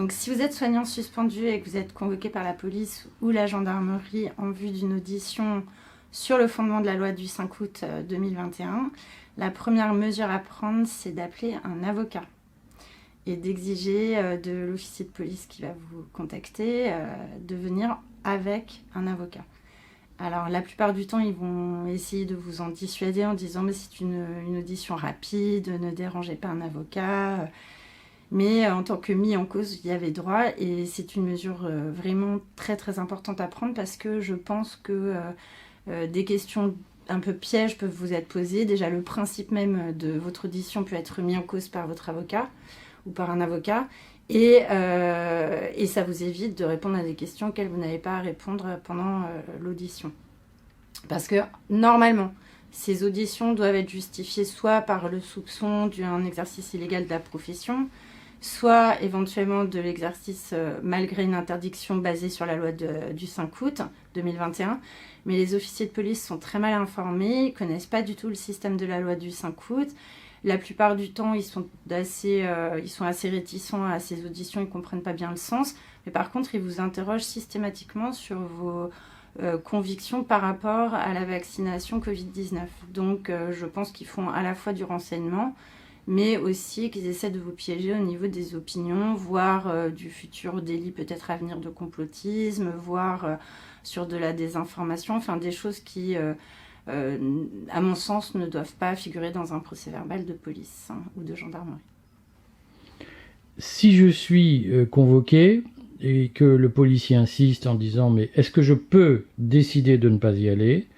Donc si vous êtes soignant suspendu et que vous êtes convoqué par la police ou la gendarmerie en vue d'une audition sur le fondement de la loi du 5 août 2021, la première mesure à prendre, c'est d'appeler un avocat et d'exiger de l'officier de police qui va vous contacter de venir avec un avocat. Alors la plupart du temps, ils vont essayer de vous en dissuader en disant mais c'est une audition rapide, ne dérangez pas un avocat. Mais en tant que mis en cause, il y avait droit et c'est une mesure vraiment très très importante à prendre parce que je pense que des questions un peu pièges peuvent vous être posées. Déjà, le principe même de votre audition peut être mis en cause par votre avocat ou par un avocat et ça vous évite de répondre à des questions auxquelles vous n'avez pas à répondre pendant l'audition. Parce que normalement, ces auditions doivent être justifiées soit par le soupçon d'un exercice illégal de la profession, soit éventuellement de l'exercice malgré une interdiction basée sur la loi du 5 août 2021. Mais les officiers de police sont très mal informés, ils ne connaissent pas du tout le système de la loi du 5 août. La plupart du temps, ils sont assez réticents à ces auditions, ils ne comprennent pas bien le sens. Mais par contre, ils vous interrogent systématiquement sur vos convictions par rapport à la vaccination Covid-19. Donc, je pense qu'ils font à la fois du renseignement, mais aussi qu'ils essaient de vous piéger au niveau des opinions, voire du futur délit peut-être à venir de complotisme, voire sur de la désinformation, enfin des choses qui, à mon sens, ne doivent pas figurer dans un procès-verbal de police ou de gendarmerie. Si je suis convoqué et que le policier insiste en disant « mais est-ce que je peux décider de ne pas y aller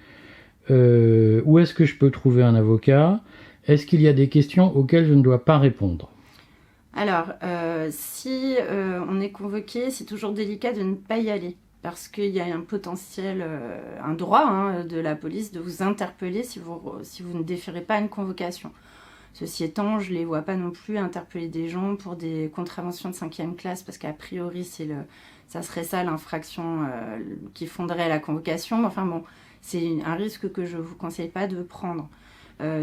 où est-ce que je peux trouver un avocat ?» Est-ce qu'il y a des questions auxquelles je ne dois pas répondre? Alors, si on est convoqué, c'est toujours délicat de ne pas y aller. Parce qu'il y a un potentiel, un droit de la police de vous interpeller si vous ne déférez pas à une convocation. Ceci étant, je ne les vois pas non plus interpeller des gens pour des contraventions de 5e classe, parce qu'a priori, ça serait ça l'infraction qui fonderait la convocation. Mais enfin bon, c'est un risque que je ne vous conseille pas de prendre.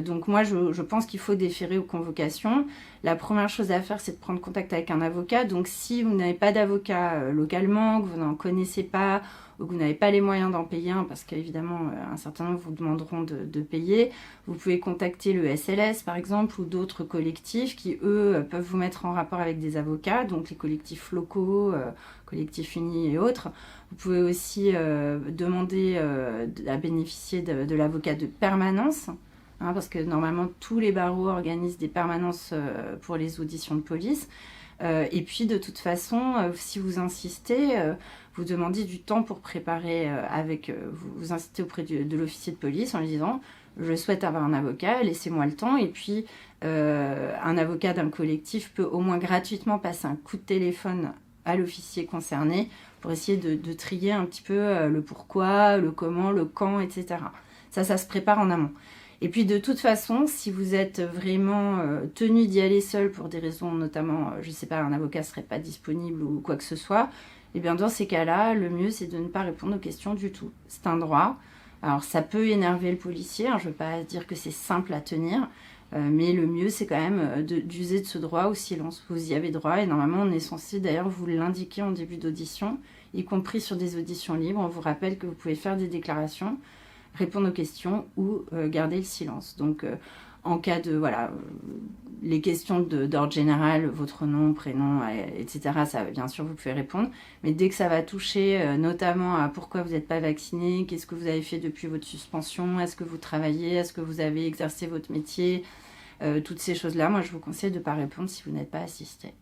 Donc moi, je pense qu'il faut déférer aux convocations. La première chose à faire, c'est de prendre contact avec un avocat. Donc si vous n'avez pas d'avocat localement, que vous n'en connaissez pas, ou que vous n'avez pas les moyens d'en payer un, parce qu'évidemment, un certain nombre vous demanderont de payer, vous pouvez contacter le SLS, par exemple, ou d'autres collectifs qui, eux, peuvent vous mettre en rapport avec des avocats, donc les collectifs locaux, collectifs unis et autres. Vous pouvez aussi demander à bénéficier de l'avocat de permanence, parce que normalement, tous les barreaux organisent des permanences pour les auditions de police. Et puis, de toute façon, si vous insistez, vous demandez du temps pour préparer vous insistez auprès de l'officier de police en lui disant « Je souhaite avoir un avocat, laissez-moi le temps. » Et puis, un avocat d'un collectif peut au moins gratuitement passer un coup de téléphone à l'officier concerné pour essayer de trier un petit peu le pourquoi, le comment, le quand, etc. Ça se prépare en amont. Et puis de toute façon, si vous êtes vraiment tenu d'y aller seul pour des raisons notamment, je ne sais pas, un avocat ne serait pas disponible ou quoi que ce soit, eh bien dans ces cas-là, le mieux c'est de ne pas répondre aux questions du tout. C'est un droit. Alors ça peut énerver le policier, je ne veux pas dire que c'est simple à tenir, mais le mieux c'est quand même d'user de ce droit au silence. Vous y avez droit et normalement on est censé d'ailleurs vous l'indiquer en début d'audition, y compris sur des auditions libres. On vous rappelle que vous pouvez faire des déclarations, répondre aux questions ou garder le silence. Donc, en cas de, les questions d'ordre général, votre nom, prénom, etc., ça, bien sûr, vous pouvez répondre. Mais dès que ça va toucher notamment à pourquoi vous n'êtes pas vacciné, qu'est-ce que vous avez fait depuis votre suspension, est-ce que vous travaillez, est-ce que vous avez exercé votre métier, toutes ces choses-là, moi, je vous conseille de ne pas répondre si vous n'êtes pas assisté.